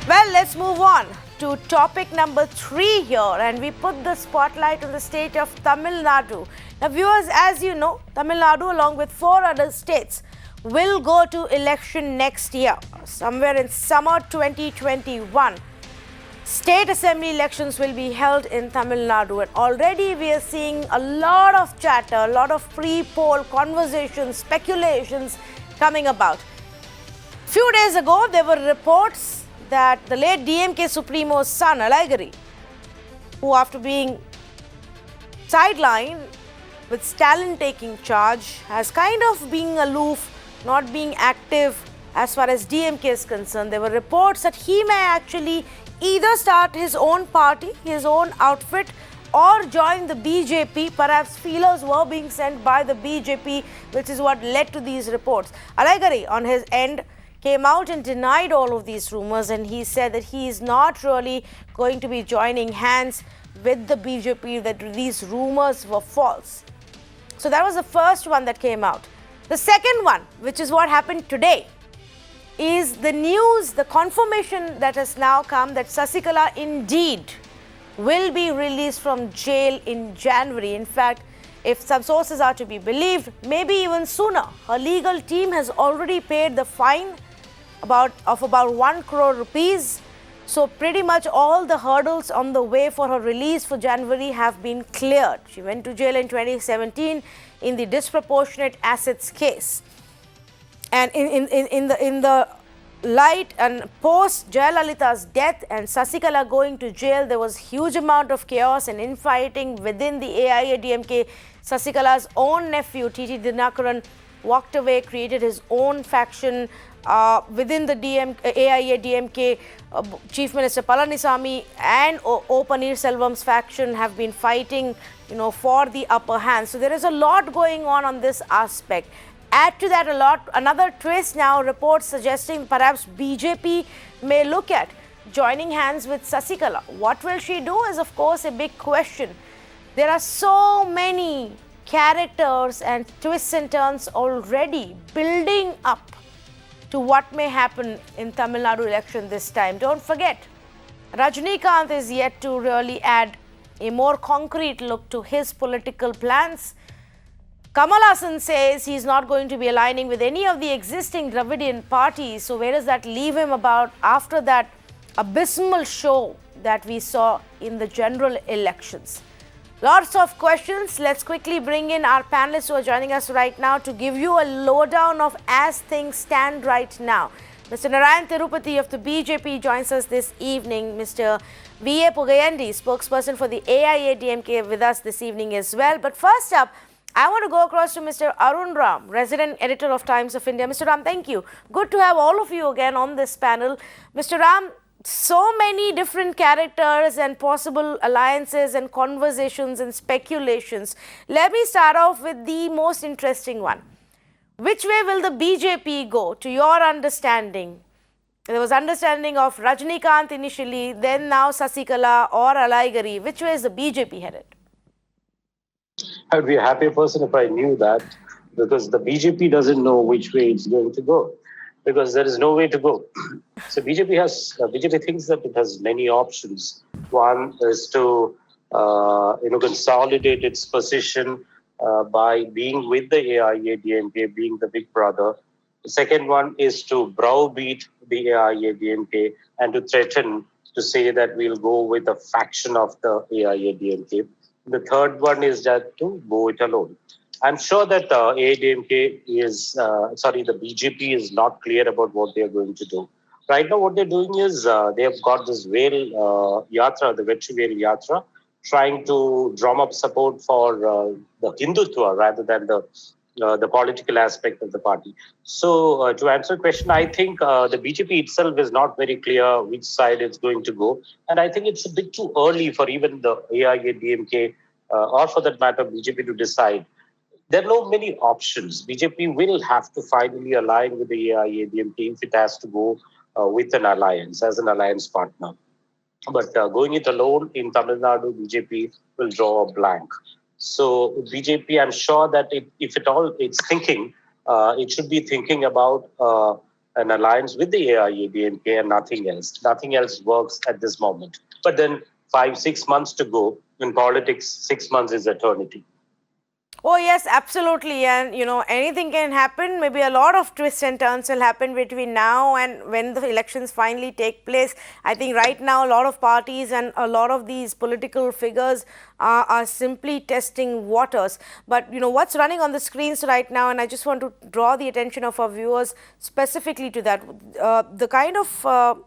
Well, let's move on to topic number 3 here, and we put the spotlight on the state of Tamil Nadu. Now, viewers, as you know, Tamil Nadu, along with 4 other states, will go to election next year, somewhere in summer 2021. State assembly elections will be held in Tamil Nadu, and already we are seeing a lot of chatter, a lot of pre-poll conversations, speculations coming about. Few days ago, there were reports that the late DMK Supremo's son, Alagiri, who after being sidelined with Stalin taking charge, has kind of being aloof, not being active as far as DMK is concerned. There were reports that he may actually either start his own party, his own outfit, or join the BJP. Perhaps feelers were being sent by the BJP, which is what led to these reports. Alagiri, on his end, came out and denied all of these rumors, and he said that he is not really going to be joining hands with the BJP, that these rumors were false. So that was the first one that came out. The second one, which is what happened today, is the news, the confirmation that has now come that Sasikala indeed will be released from jail in January. In fact, if some sources are to be believed, maybe even sooner. Her legal team has already paid the fine of about 1 crore rupees. So pretty much all the hurdles on the way for her release for January have been cleared. She went to jail in 2017 in the disproportionate assets case. And in the light and post Jayalalitha's death and Sasikala going to jail, there was huge amount of chaos and infighting within the AIADMK. Sasikala's own nephew, T.T. Dinakaran, walked away, created his own faction. Within the AIADMK, Chief Minister Palanisamy and O. Paneerselvam's faction have been fighting, for the upper hand. So there is a lot going on this aspect. Add to that another twist now, reports suggesting perhaps BJP may look at joining hands with Sasikala. What will she do is, of course, a big question. There are so many characters and twists and turns already building up to what may happen in Tamil Nadu election this time. Don't forget, Rajinikanth is yet to really add a more concrete look to his political plans. Kamal Haasan says he's not going to be aligning with any of the existing Dravidian parties. So where does that leave him about after that abysmal show that we saw in the general elections? Lots of questions. Let's quickly bring in our panelists who are joining us right now to give you a lowdown of as things stand right now. Mr. Narayan Tirupati of the BJP joins us this evening. Mr. V.A. Pugayandi, spokesperson for the AIADMK, with us this evening as well. But first up, I want to go across to Mr. Arun Ram, resident editor of Times of India. Mr. Ram, thank you. Good to have all of you again on this panel. Mr. Ram, so many different characters and possible alliances and conversations and speculations. Let me start off with the most interesting one. Which way will the BJP go, to your understanding? There was understanding of Rajinikanth initially, then now Sasikala or Alagiri. Which way is the BJP headed? I would be a happy person if I knew that, because the BJP doesn't know which way it's going to go, because there is no way to go. So BJP thinks that it has many options. One is to consolidate its position by being with the AIADMK, being the big brother. The second one is to browbeat the AIADMK and to threaten to say that we'll go with a faction of the AIADMK. The third one is that to go it alone. I'm sure that the BJP is not clear about what they are going to do. Right now, what they're doing is they have got this Vel Yatra, the Vetri Vel Yatra, trying to drum up support for the Hindutva rather than the political aspect of the party. So to answer the question, I think the BJP itself is not very clear which side it's going to go. And I think it's a bit too early for even the AIADMK or for that matter BJP to decide. There are no many options. BJP will have to finally align with the AIADMK if it has to go with an alliance, as an alliance partner. But going it alone in Tamil Nadu, BJP will draw a blank. So BJP, I'm sure that if at all it's thinking, it should be thinking about an alliance with the AIADMK and nothing else. Nothing else works at this moment. But then 5-6 months to go. In politics, 6 months is eternity. Oh, yes, absolutely. And, anything can happen. Maybe a lot of twists and turns will happen between now and when the elections finally take place. I think right now, a lot of parties and a lot of these political figures are simply testing waters. But, what's running on the screens right now, and I just want to draw the attention of our viewers specifically to that, the kind of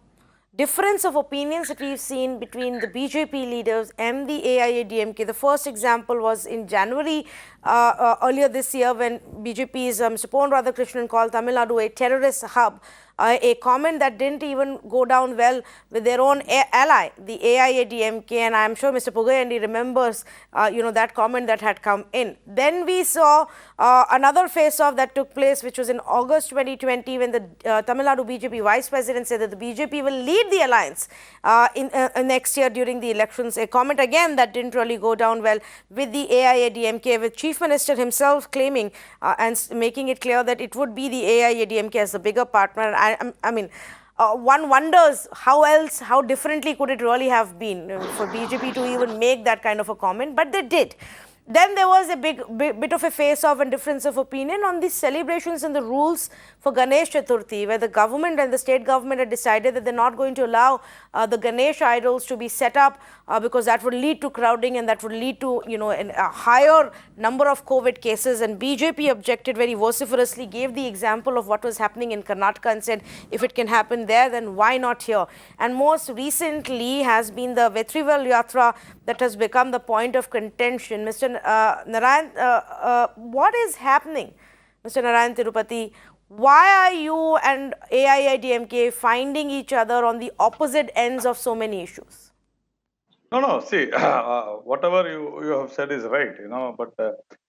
difference of opinions that we've seen between the BJP leaders and the AIADMK. The first example was in January earlier this year when BJP's Mr. Pon Radhakrishnan called Tamil Nadu a terrorist hub. A comment that didn't even go down well with their own ally, the AIADMK, and I'm sure Mr. Pugayandi remembers, that comment that had come in. Then we saw another face-off that took place, which was in August 2020, when the Tamil Nadu BJP Vice President said that the BJP will lead the alliance in next year during the elections. A comment again that didn't really go down well with the AIADMK, with Chief Minister himself claiming and making it clear that it would be the AIADMK as the bigger partner. I mean, one wonders how differently could it really have been for BJP to even make that kind of a comment, but they did. Then there was a bit of a face-off and difference of opinion on the celebrations and the rules for Ganesh Chaturthi, where the government and the state government had decided that they're not going to allow the Ganesh idols to be set up because that would lead to crowding and that would lead to, a higher number of COVID cases. And BJP objected very vociferously, gave the example of what was happening in Karnataka and said, if it can happen there, then why not here? And most recently has been the Vetrivel Yatra that has become the point of contention. Mr. Narayan, what is happening, Mr. Narayan Tirupati? Why are you and AIADMK finding each other on the opposite ends of so many issues? No, see, whatever you have said is right, but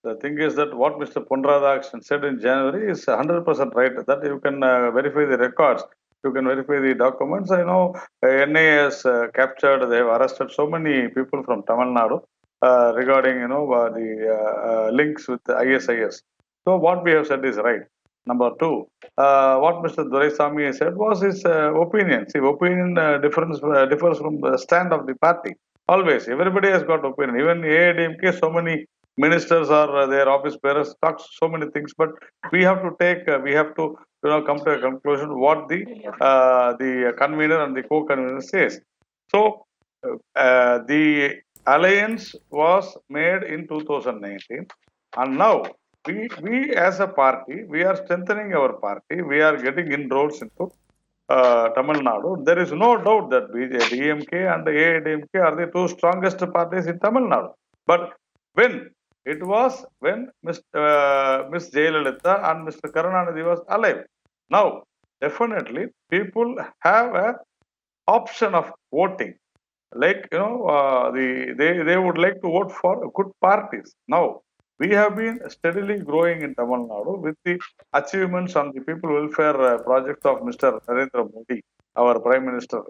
the thing is that what Mr. Pon Radhakrishnan said in January is 100% right, that you can verify the records, you can verify the documents. I know NIA has captured, they have arrested so many people from Tamil Nadu regarding, the links with the ISIS. So what we have said is right. Number two, what Mr. Doraisamy said was his opinion. See, opinion differs from the stand of the party. Always, everybody has got opinion. Even AIADMK, so many ministers or their office bearers talk so many things. But we have to come to a conclusion what the convener and the co-convener says. So the alliance was made in 2019, and now we as a party, we are strengthening our party. We are getting inroads into Tamil Nadu. There is no doubt that DMK and AIADMK are the two strongest parties in Tamil Nadu. But when Miss Jayalalitha and Mr. Karunanidhi was alive, now definitely people have a option of voting. Like they would like to vote for good parties. Now we have been steadily growing in Tamil Nadu with the achievements on the people welfare project of Mr. Narendra Modi, our Prime Minister.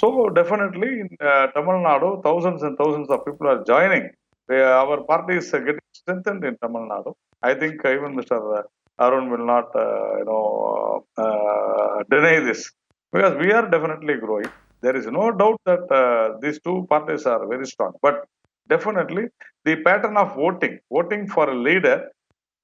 So definitely in Tamil Nadu, thousands and thousands of people are joining. Our party is getting strengthened in Tamil Nadu. I think even Mr. Arun will not, deny this, because we are definitely growing. There is no doubt that these two parties are very strong. But definitely the pattern of voting for a leader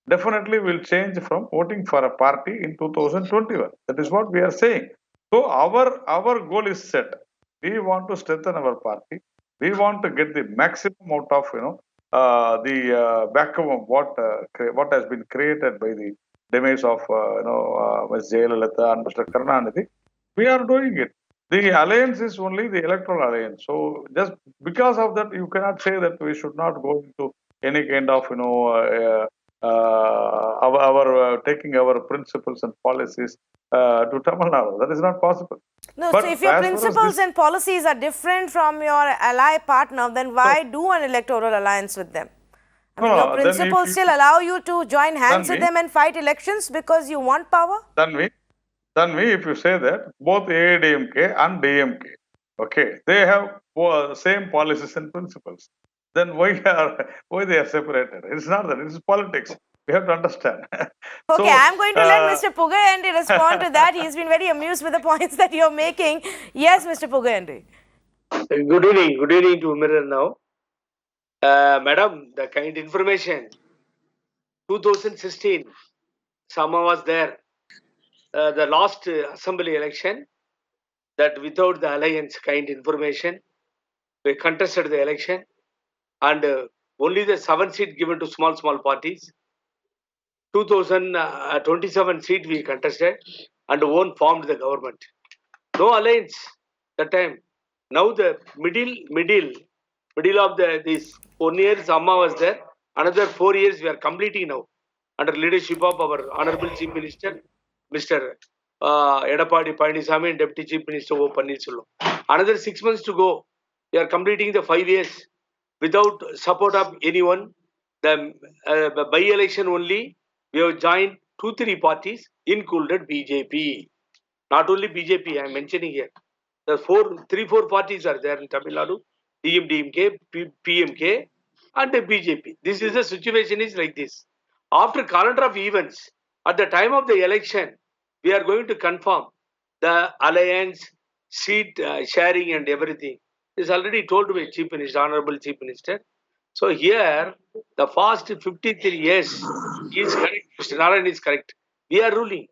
definitely will change from voting for a party in 2021. That is what we are saying. So our goal is set. We want to strengthen our party. We want to get the maximum out of the vacuum of what has been created by the demise of Ms. Jayalalitha and Mr. Karunanidhi. We are doing it. The alliance is only the electoral alliance. So just because of that, you cannot say that we should not go into any kind of taking our principles and policies to Tamil Nadu. That is not possible. No, but so if your principles and policies are different from your ally partner, then why do an electoral alliance with them? I mean, your principles still allow you to join hands with them and fight elections because you want power? Tanvi, if you say that, both AIADMK and DMK, okay, they have same policies and principles. Then why they are separated? It's not that. It's politics. We have to understand. Okay, I'm going to let Mr. Pugayendi respond to that. He's been very amused with the points that you're making. Yes, Mr. Pugayendi. Good evening to Mirror now. Madam, the kind information, 2016, Sama was there, the last assembly election, that without the alliance kind information, we contested the election and only the 7 seat given to small parties. 2027 seat we contested and won formed the government. No alliance that time. Now the middle of this 4 years Amma was there. Another 4 years we are completing now under leadership of our Honorable Chief Minister, Mr. Edapadi Palaniswamy and Deputy Chief Minister O. Pannirselvam. Another 6 months to go. We are completing the 5 years without support of anyone. The by-election only, we have joined 2-3 parties, included BJP. Not only BJP, I am mentioning here. The 3-4 parties are there in Tamil Nadu, DMK, PMK, and the BJP. This is the situation is like this. After calendar of events, at the time of the election, we are going to confirm the alliance, seat sharing and everything. Is already told by Chief Minister, Honorable Chief Minister. So here, the past 53 years is correct. Mr. Narayan is correct. We are ruling.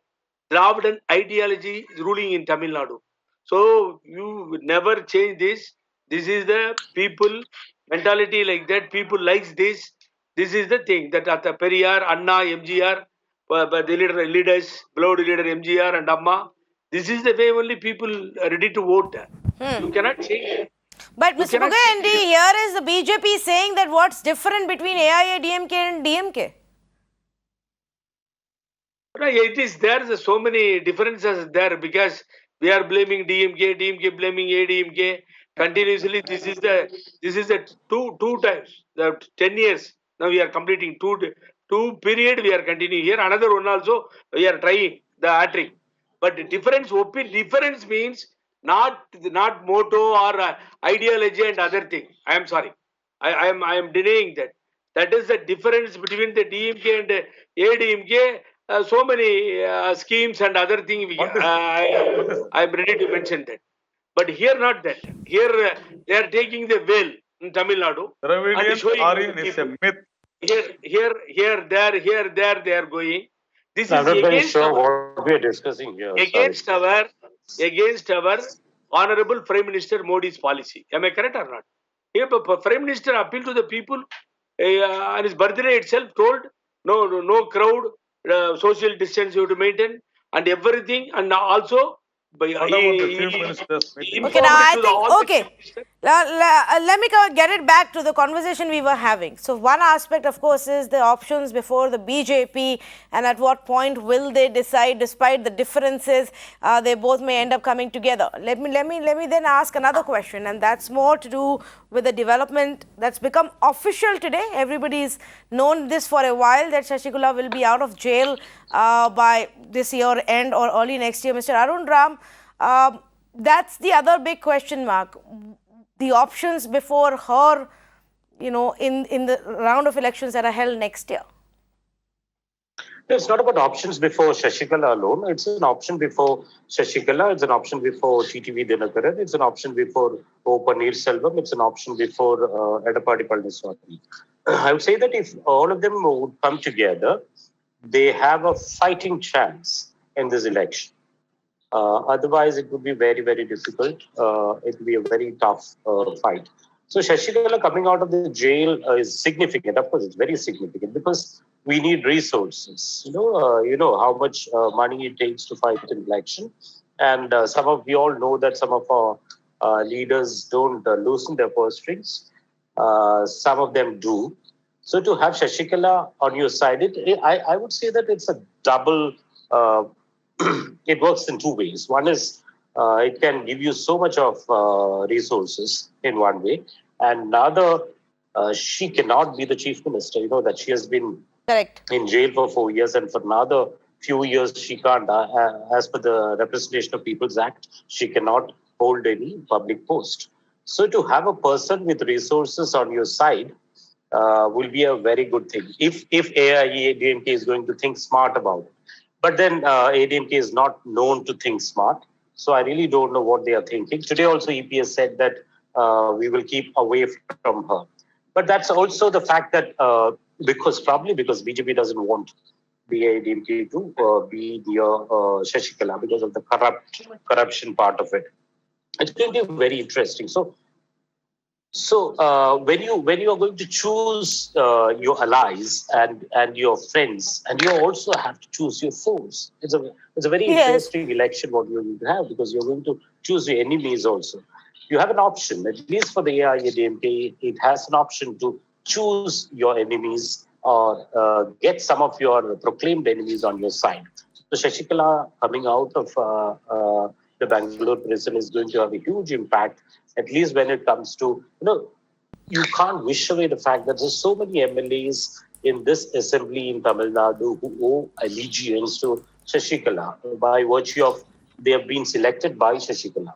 Dravidan ideology is ruling in Tamil Nadu. So you never change this. This is the people mentality like that. People likes this. This is the thing that at the Periyar, Anna, MGR, the leaders, beloved leader MGR and Amma. This is the way only people are ready to vote. You cannot change it. But Mr. Pugayendi, here is the BJP saying that what's different between AIADMK and DMK? It is there. So many differences there because we are blaming DMK blaming ADMK continuously. This is the two times. The 10 years now we are completing two period. We are continuing here. Another one also we are trying the hat-trick. But the difference means not motto or ideology and other thing. I am sorry. I am denying that. That is the difference between the DMK and ADMK. So many schemes and other things. I am ready to mention that. But here not that. Here they are taking the well in Tamil Nadu. Dravidian Aryan is a myth. Here, there they are going. This I'm is not very against sure what we are discussing here. against our Honorable Prime Minister Modi's policy. Am I correct or not? Here, Prime Minister appealed to the people on his birthday itself, told no crowd, social distance you have to maintain, and everything, and also. What about the Chief Minister's meeting? Okay, now I think, okay, let me get it back to the conversation we were having. So one aspect, of course, is the options before the BJP and at what point will they decide, despite the differences, they both may end up coming together. Let me then ask another question, and that's more to do with the development that's become official today. Everybody's known this for a while, that Sasikala will be out of jail by this year end or early next year. Mr. Arun Ram, that's the other big question mark. The options before her, in the round of elections that are held next year. It's not about options before Sasikala alone. It's an option before Sasikala. It's an option before TTV Dinakaran. It's an option before O. Pannirselvam. It's an option before Edapadi Palaniswamy. I would say that if all of them would come together, they have a fighting chance in this election. Otherwise, it would be very, very difficult. It would be a very tough fight. So Sasikala coming out of the jail is significant. Of course, it's very significant because we need resources. You know how much money it takes to fight an election, and we all know that some of our leaders don't loosen their purse strings. Some of them do. So to have Sasikala on your side, I would say that it's a double. It works in two ways. One is it can give you so much of resources in one way, and another, she cannot be the chief minister. You know that she has been Correct. in jail for 4 years, and for another few years she can't. As per the Representation of People's Act, she cannot hold any public post. So to have a person with resources on your side will be a very good thing if AIADMK is going to think smart about it. But then ADMK is not known to think smart. So I really don't know what they are thinking. Today also EPS said that we will keep away from her. But that's also the fact that because BJP doesn't want the AIADMK to be near Sasikala because of the corruption part of it. It's going to be very interesting. So when you are going to choose your allies and your friends, and you also have to choose your foes. It's a very interesting election what you're going to have, because you're going to choose your enemies also. You have an option, at least for the AIADMK, it has an option to choose your enemies or get some of your proclaimed enemies on your side. So Sasikala coming out of the Bengaluru prison is going to have a huge impact, at least when it comes to, you can't wish away the fact that there's so many MLAs in this assembly in Tamil Nadu who owe allegiance to Sasikala by virtue of they have been selected by Sasikala.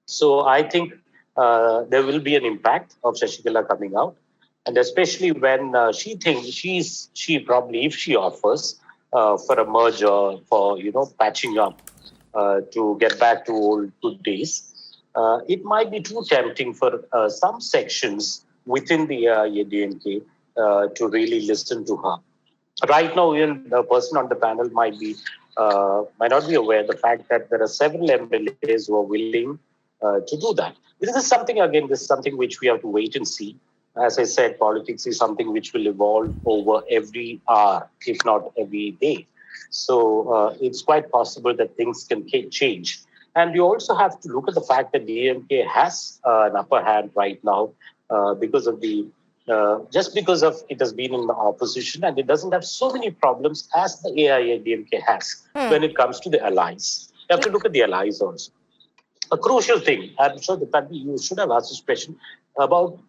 So I think there will be an impact of Sasikala coming out, and especially when she thinks she probably, if she offers for a merger, for patching up to get back to old good days. It might be too tempting for some sections within the AIADMK to really listen to her. Right now, even the person on the panel might not be aware of the fact that there are several MLAs who are willing to do that. This is something which we have to wait and see. As I said, politics is something which will evolve over every hour, if not every day. So it's quite possible that things can change. And you also have to look at the fact that DMK has an upper hand right now because of just because of it has been in the opposition, and it doesn't have so many problems as the AIADMK has when it comes to the allies. You have to look at the allies also. A crucial thing, I'm sure that you should have asked this question about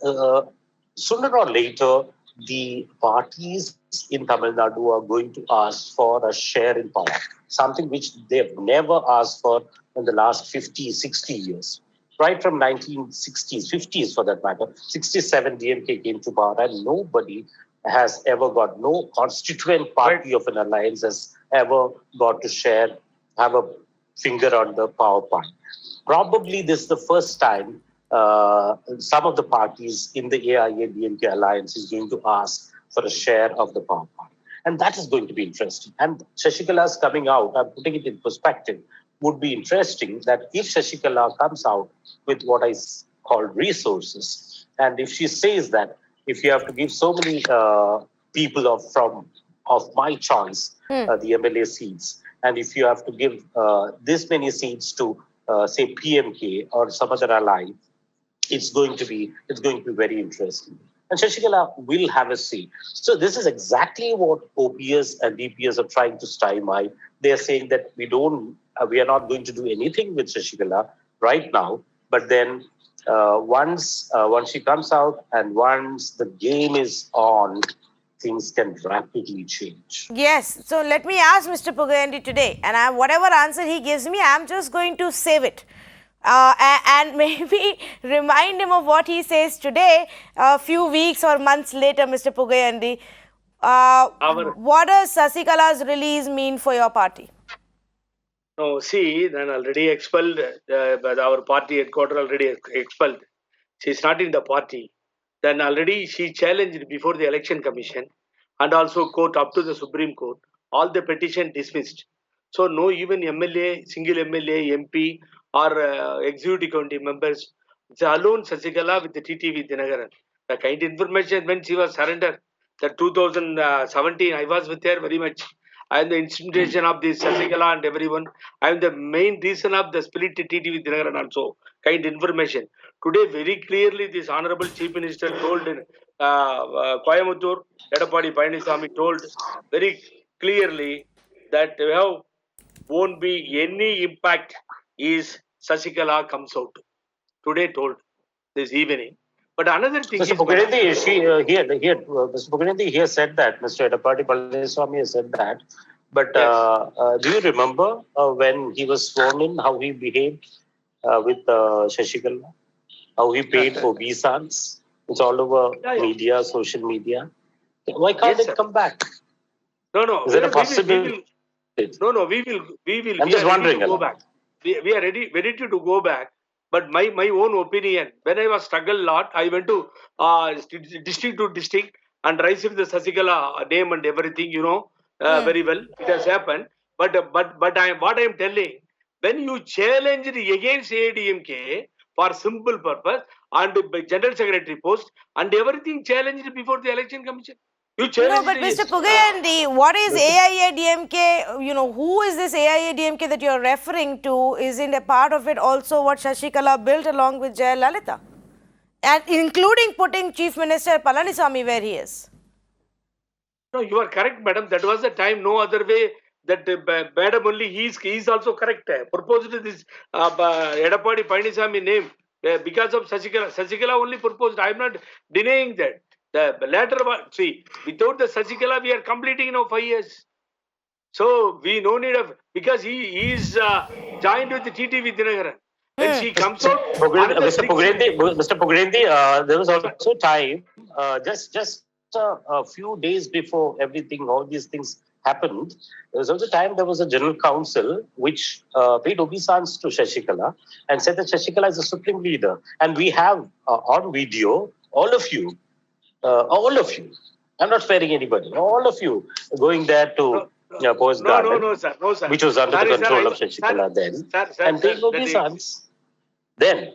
sooner or later, the parties in Tamil Nadu are going to ask for a share in power, something which they've never asked for in the last 50, 60 years. Right from 1960s, 50s for that matter, 67 DMK came to power, and nobody has ever got, no constituent party of an alliance has ever got to have a finger on the power part. Probably this is the first time some of the parties in the AIADMK alliance is going to ask for a share of the power part. And that is going to be interesting. And Sasikala's coming out, I'm putting it in perspective, would be interesting that if Sasikala comes out with what I call resources, and if she says that if you have to give so many people of my choice the MLA seats, and if you have to give this many seats to say PMK or some other ally, it's going to be very interesting. And Sasikala will have a say. So this is exactly what OPS and DPS are trying to stymie. They are saying that we are not going to do anything with Sasikala right now. But then once she comes out and once the game is on, things can rapidly change. Yes. So let me ask Mr. Pugayandi today, and whatever answer he gives me, I'm just going to save it. And maybe remind him of what he says today, a few weeks or months later, Mr. Pugayandi. What does Sasikala's release mean for your party? No, see, then already expelled, but our party headquarters already expelled. She's not in the party. Then already she challenged before the election commission and also court up to the Supreme Court. All the petition dismissed. So no even MLA, single MLA, MP or executive committee members. It's alone Sasikala with the TTV Dinagaran. The kind of information when she was surrendered, the 2017, I was with her very much. I am the instrumentation of this Sasikala and everyone. I am the main reason of the split TTV Dinagaran also. Kind of information. Today, very clearly, this Honorable Chief Minister told in Coimbatore, Edapadi Payandiswamy told very clearly that won't be any impact is Sasikala comes out. Today told this evening. But another thing Mr. Pugayandi, Mr. Pugayandi here said that, Mr. Edapadi Payandiswamy has said that. But do you remember when he was sworn in, how he behaved with Sasikala? How he paid obeisance? It's all over Yeah, yeah. media, social media. Why can't Yes, it sir. come back? No. Is it a possibility? No. We will. I'm We just are ready wondering, to go Alan. back. We are ready to go back. But my own opinion, when I was struggle lot, I went to district to district and received the Sasikala name and everything. Very well. It has happened. But what I am telling, when you challenge against AIADMK for simple purpose and by general secretary post and everything challenged before the election commission. You No, challenged but Mr. it. Pugayandi, what is AIADMK? Who is this AIADMK that you're referring to? Isn't a part of it also what Sasikala built along with Jayalalitha? And including putting Chief Minister Palaniswamy where he is. No, you are correct, madam. That was the time. No other way. That madam only he is also correct. Proposed this Edapadi Palaniswamy name because of Sasikala. Sasikala only proposed. I am not denying that. The latter one, see, without the Sasikala, we are completing now 5 years. So we no need of because he is joined with the TTV Dinagaran. When she comes out, another Mr. Pugrendi, there was also time, just a few days before everything, all these things happened. There was also time there was a general council which paid obeisance to Sasikala and said that Sasikala is a supreme leader. And we have on video all of you, I'm not sparing anybody, all of you going there to Post Garden, no, sir. which was under Sorry, the control sir, of Sasikala then, sir, and paying obeisance. Then,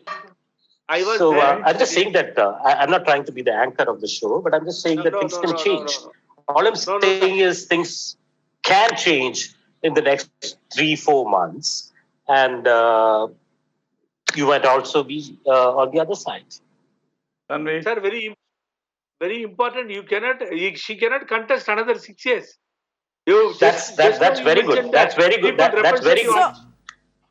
I was so there. I'm just saying that I'm not trying to be the anchor of the show, but I'm just saying that things can change. All I'm saying is things can change in the next 3-4 months, and you might also be on the other side. Tanvi? Sir, very important. She cannot contest another 6 years. That's very good. That's very good. That's very good.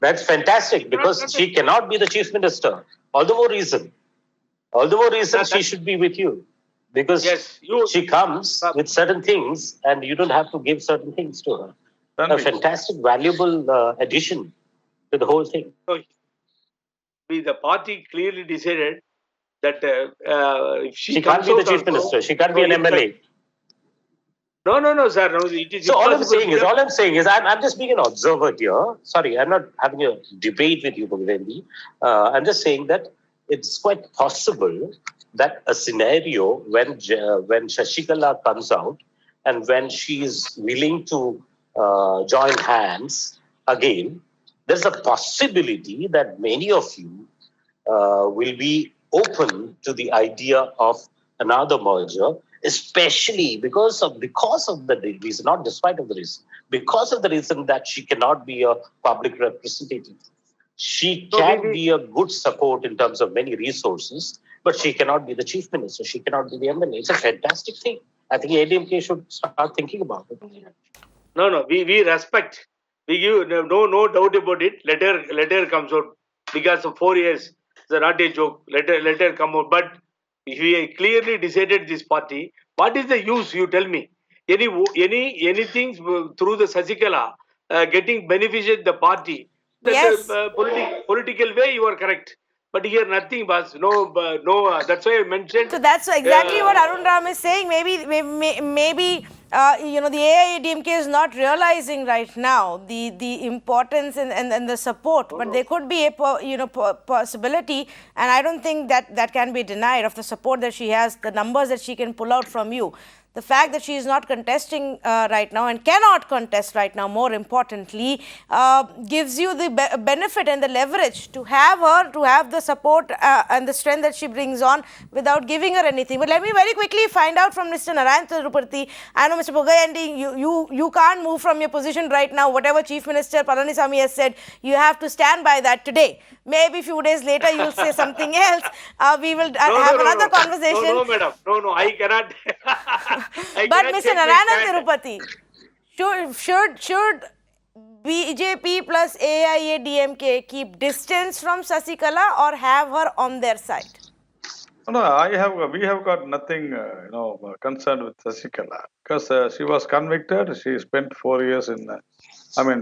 That's fantastic because she cannot be the chief minister. All the more reason she should be with you. Because she comes with certain things and you don't have to give certain things to her. A fantastic, valuable addition to the whole thing. The party clearly decided that if she can't be the chief minister. She can't be an MLA. No, sir. No, it is so all I'm saying is, I'm just being an observer here. Sorry, I'm not having a debate with you, Bhagavathi. I'm just saying that it's quite possible that a scenario when Sasikala comes out and when she is willing to join hands again, there's a possibility that many of you will be open to the idea of another merger, especially because of the reason, not despite of the reason, because of the reason that she cannot be a public representative. She can be a good support in terms of many resources, but she cannot be the chief minister. She cannot be the MLA. It's a fantastic thing. I think AIADMK should start thinking about it. No, we respect. We give no doubt about it. Letter comes out because of 4 years. It's not a joke. Letter come out. But if we clearly decided this party, what is the use? You tell me. Anything through the Sasikala getting benefited the party. Yes. Political way, you are correct. But here nothing was no. That's why I mentioned. So that's exactly what Arun Ram is saying. Maybe the AIADMK is not realizing right now the importance and the support. But there could be a possibility, and I don't think that can be denied, of the support that she has, the numbers that she can pull out from you. The fact that she is not contesting right now and cannot contest right now, more importantly, gives you the benefit and the leverage to have her, to have the support and the strength that she brings on without giving her anything. But let me very quickly find out from Mr. Narayan Tirupati. I know, Mr. Pugayandi, you can't move from your position right now. Whatever Chief Minister Palaniswamy has said, you have to stand by that today. Maybe a few days later you'll say something else. We will have another conversation. No, madam. No, I cannot. But Mr. Narayan Tirupati, should BJP plus AIADMK keep distance from Sasikala or have her on their side? No, we have got nothing, concerned with Sasikala because she was convicted. She spent 4 years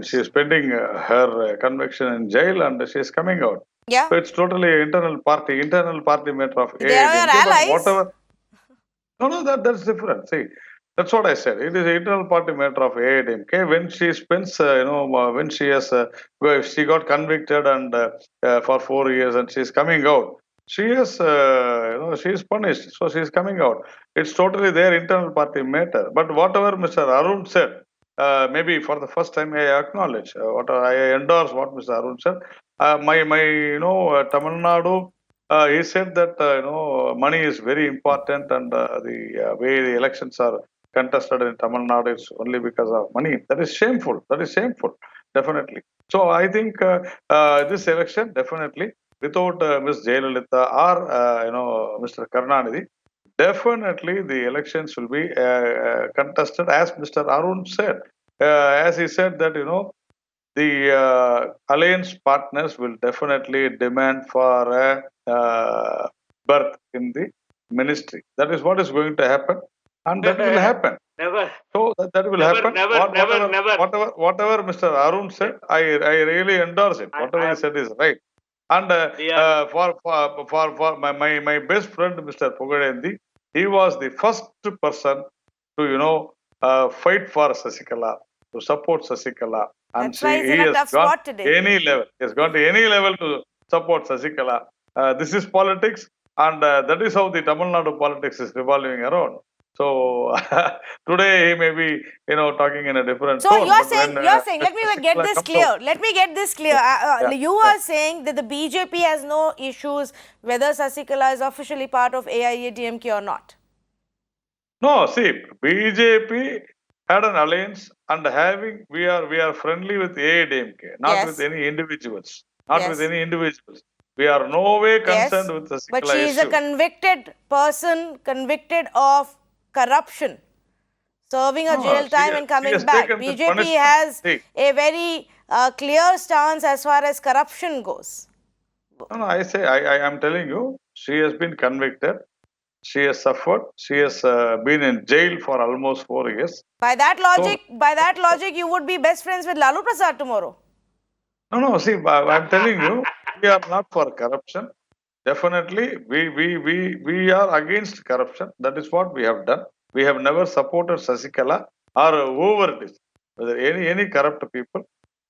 she is spending her conviction in jail and she is coming out. Yeah. So it's totally internal party matter of They are your AIADMK. But allies. whatever, no, that's different. See, that's what I said. It is internal party matter of AIADMK. When she spends, when she has, if she got convicted and for 4 years and she's coming out, she is, she is punished. So she is coming out. It's totally their internal party matter. But whatever Mr. Arun said, maybe for the first time I acknowledge, I endorse what Mr. Arun said. Tamil Nadu. He said that money is very important, and the way the elections are contested in Tamil Nadu is only because of money. That is shameful. That is shameful, definitely. So I think this election definitely without Ms. Jayalalitha or Mr. Karunanidhi, definitely the elections will be contested as Mr. Arun said. As he said that the alliance partners will definitely demand for a berth in the ministry. That is what is going to happen, and that will happen. Never. So that will Never, happen. never. Whatever Mr. Arun said, I really endorse it. Whatever he said is right. And for my best friend, Mr. Pugadendi, he was the first person to fight for Sasikala, to support Sasikala. And That's why he's in he a has tough gone spot today. any level. He has gone to any level to support Sasikala. This is politics, and that is how the Tamil Nadu politics is revolving around. So today he may be, talking in a different So tone. you're saying, let me get Sasikala this comes clear. out- Let me get this clear. You are saying that the BJP has no issues whether Sasikala is officially part of AIADMK or not. No, see, BJP had an alliance, and we are friendly with AIADMK, not Yes. with any individuals. Not Yes. with any individuals. We are no way concerned with the But Sasikala she is a issue. convicted person, convicted of corruption, serving a No, jail she time has- and she coming has back. taken the BJP punishment. has See. a very clear stance as far as corruption goes. No, I am telling you, she has been convicted. She has suffered. She has been in jail for almost 4 years. By that logic, you would be best friends with Lalu Prasad tomorrow. No. See, I'm telling you, we are not for corruption. Definitely, we are against corruption. That is what we have done. We have never supported Sasikala or whoever it is, whether any corrupt people.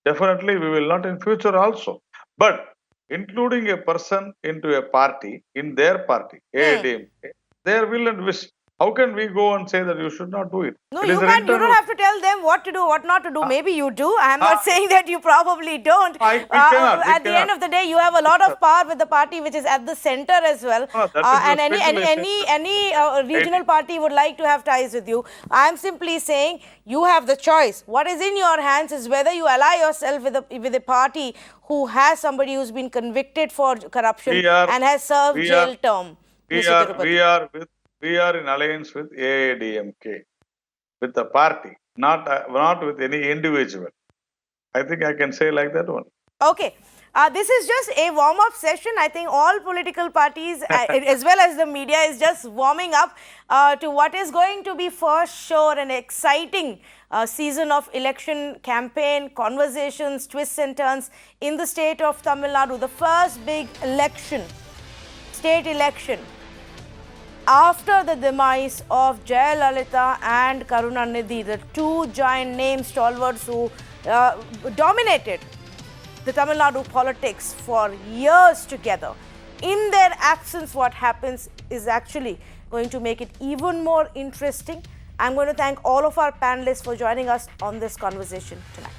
Definitely, we will not in future also. But including a person into a party, in their party, AIADMK, their will and wish. How can we go and say that you should not do it? No, It you is an can't. You internal- don't have to tell them what to do, what not to do. Maybe you do. I'm not saying that you probably don't. We cannot. At the end of the day, you have a lot of power with the party, which is at the center as well. No, that is And the any regional party would like to have ties with you. I'm simply saying you have the choice. What is in your hands is whether you ally yourself with a party who has somebody who's been convicted for corruption and has served jail term. We are in alliance with AIADMK, with the party, not with any individual. I think I can say like that one. Okay. This is just a warm-up session. I think all political parties as well as the media is just warming up to what is going to be for sure an exciting season of election campaign, conversations, twists and turns in the state of Tamil Nadu. The first big election, state election, after the demise of Jayalalitha and Karunanidhi, the two giant name stalwarts who dominated the Tamil Nadu politics for years together. In their absence, what happens is actually going to make it even more interesting. I'm going to thank all of our panelists for joining us on this conversation tonight.